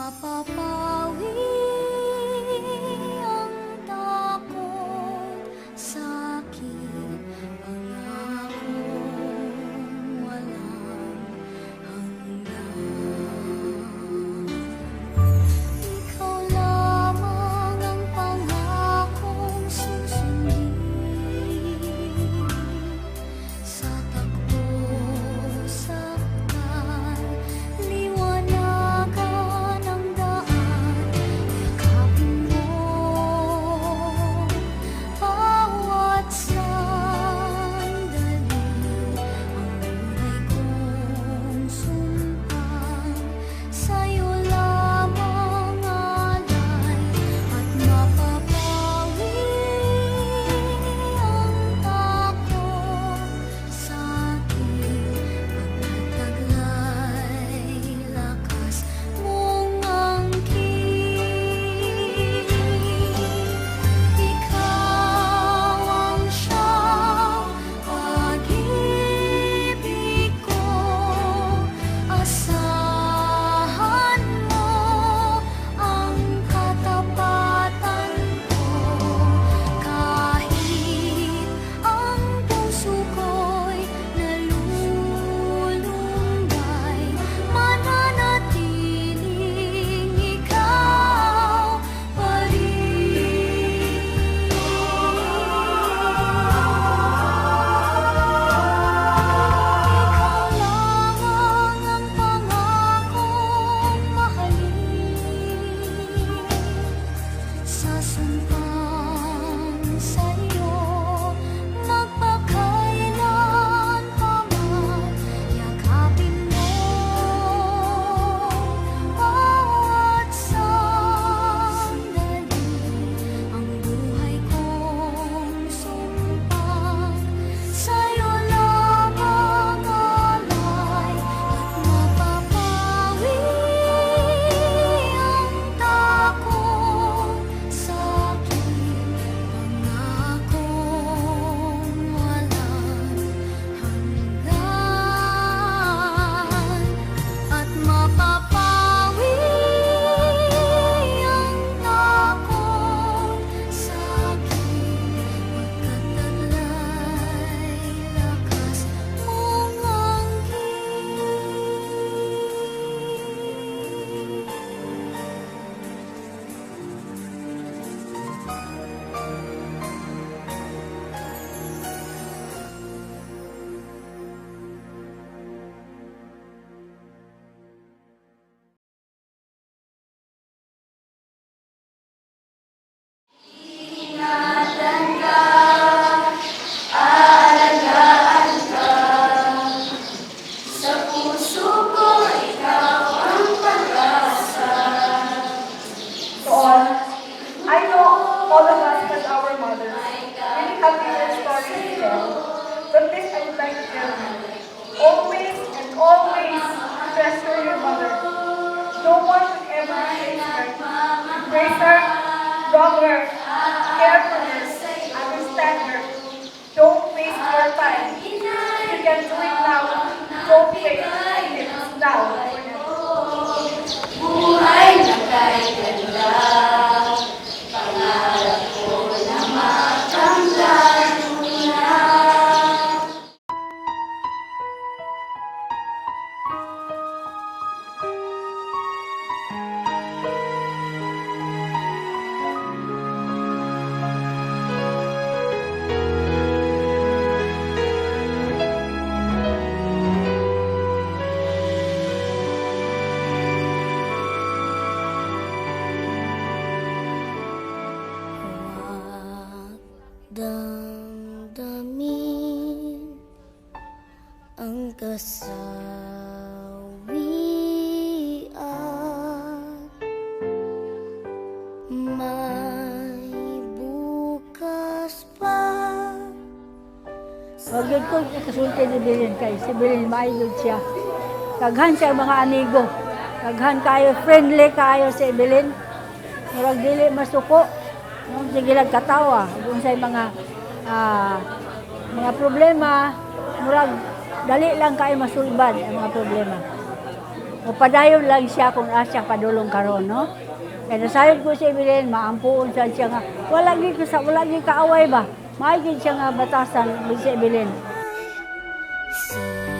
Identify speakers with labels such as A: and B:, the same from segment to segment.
A: mapapawi ang takot sa'kin, pangakong walang hanggan. Ikaw lamang ang pangakong susundin sa takbo, saktan, liwanagan ang daan. Yakapin mo bawat sandali, ang buhay kong sumpang sa'yo lamang alay, at mapapawi ang takot sa'kin, pagtataglay lakas mong angkin. Ikaw ang siyang pag-ibig ko, asahan mo ang katapatan ko, kahit ang puso ko'y nalulumbay, mananatiling ikaw pa rin. Ikaw lamang ang pangakong mahalin, sasumpang sa'yo magpakailan pa man. Yakapin mo bawat sandali, ang buhay kong sumpang sa'yo lamang alay, at mapapawi ang takot sa'kin, pangakong walang hanggan, at mapapawi ang takot sa'kin, pagkataglay lakas mong
B: all. I know all of us as our mothers really have different stories to tell, but this I would like to tell you. Always and always treasure your mother. No one should ever praise her. Praise her, love her, care for her, understand her. Don't waste your time. If you can do it now, don't wait. It's now.
A: buhay na kay ganda, pangarap ko na makamtan mo na. Huwag damdamin ang kasawian, may bukas pa.
C: Huwag yun ko ikasulti ni Bilin kay si Bilin maayod siya. Kaghan siya mga amigo. Kaghan kayo, friendly kayo si Bilin. Murag dili masuko. No, sige lang katawa. Kung sa mga problema, murag dali lang kayo masulbad ang mga problema. Upadayon lang siya kung asya padulong karon, no? Kaya nasayod ko si Evelyn, maampuon siya nga. Wala gi kaaway ba? Maigid siya nga batasan si Evelyn.
A: Sisikatin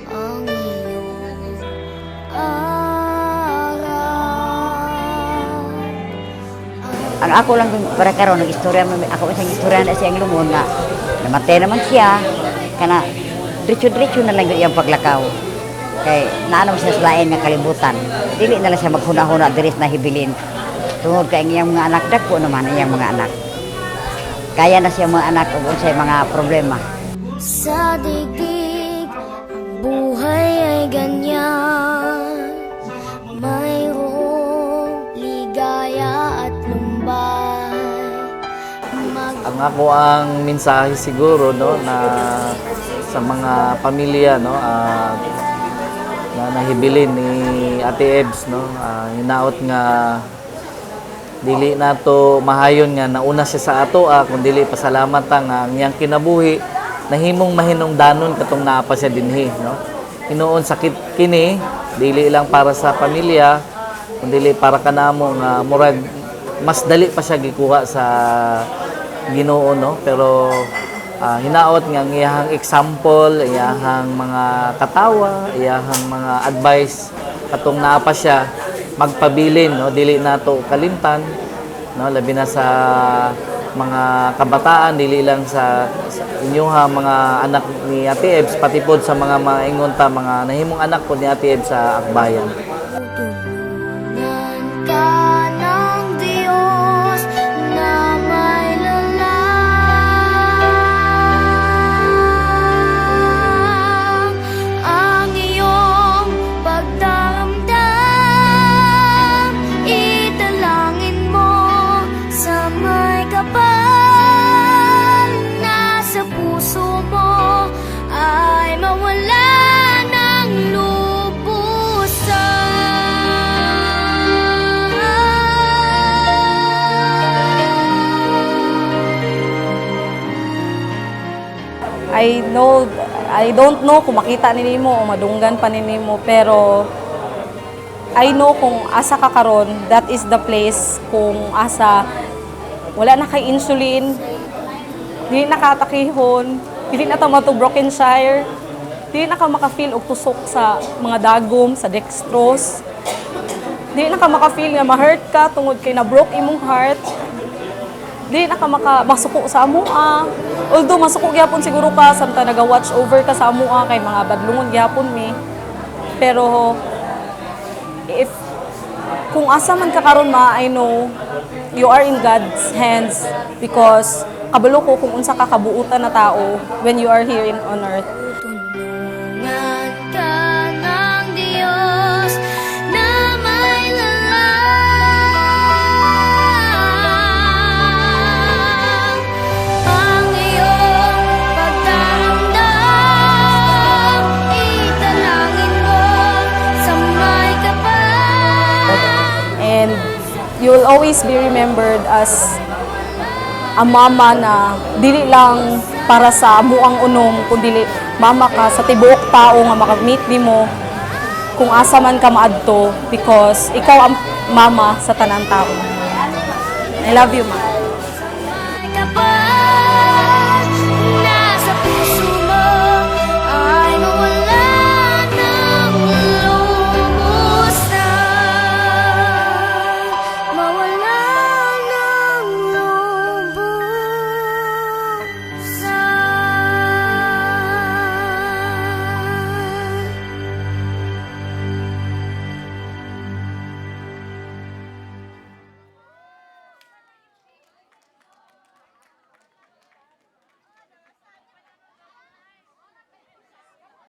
A: ang iyong araw.
D: Ang ako lang para karon istorya ako isang istorya na siyang lumon nga namatay naman siya kana diretso na lang iyang paglakaw kay naano siya sa lain nga kalibutan dili na lang siya maghuna-huna diri na hibilin tungod kay iyang mga anak dako naman iyang mga anak kaya na siya mga anak ug unsay mga problema
A: Sa digdig, ang buhay ay ganyan. Mayroong ligaya at lumbay.
E: Ang ako ang mensahe siguro no na sa mga pamilya no na nahibilin ni Ate Ebs no hinaot nga dili nato mahayon nga nauna siya sa ato kun dili pasalamat nga ang iyang kinabuhi nahimong mahinungdanon katong naa pa siya dinhi no hinuon sakit kini dili lang para sa pamilya kundi para kanamo nga murag mas dali pa siya gikuha sa Ginoo no pero hinaot nga ang iyahang example iyahang mga katawa iyahang mga advice katong naa pa siya magpabilin no dili nato kalimtan no labi na sa mga kabataan dili lang sa inyoha mga anak ni Ate Ebs pati pod sa mga maingon ta mga nahimong anak pod ni Ate Ebs sa Akbayan.
A: Tulungan ka ng Diyos na may lalang ang iyong pagdaramdam. Italangin mo sa may kapal na sa puso mo ay mawala ng
F: I don't know kung makita ni nimo o madunggan pa ni nimo pero I know kung asa ka karon that is the place kung asa wala na kay insulin dili na katakihon dili na ta mato Brokenshire dili na ka maka-feel og tusok sa mga dagom sa dextrose dili na ka maka-feel nga ma-hurt ka tungod kay na broke imong heart dili na ka masuko sa amoa. Although masuko gyapon siguro ka samtang naga-watch over ka sa amoa kay mga badlungon gyapon mi. Pero if kung asa man ka karon I know you are in God's hands because kabalo ko kung unsa ka kabuutan na tao when you are here on earth.
A: Tulungan ka ng Diyos na may lalang ang iyong pagdaramdam. Italangin mo sa may kapal.
F: And you will always be remembered as a mama na dili lang para sa amuang unom kundi mama ka sa tibuok tao nga makamit nimo kung asa man ka maadto because ikaw ang mama sa tanang tao. I love you, ma.